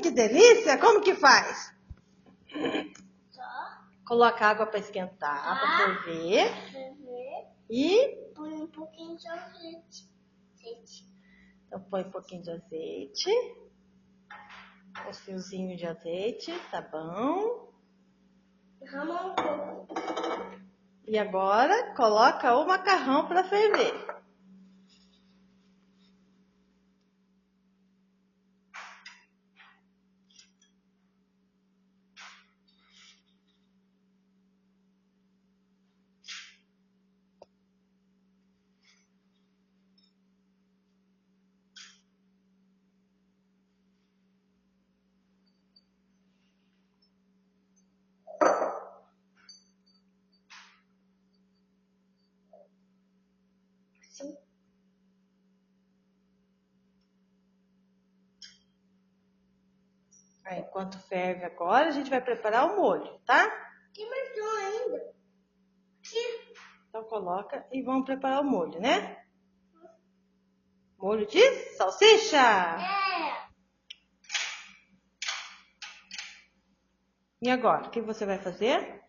que delícia! Como que faz? Só Coloca água para esquentar, para ferver. E põe um pouquinho de azeite. então põe um pouquinho de azeite. Um fiozinho de azeite, tá bom? Derrama um pouco. E agora coloca o macarrão para ferver. Assim. Aí, enquanto ferve agora, a gente vai preparar o molho, tá? Tem mais um ainda. Aqui. Então coloca e vamos preparar o molho, né? Molho de salsicha! É. E agora, o que você vai fazer?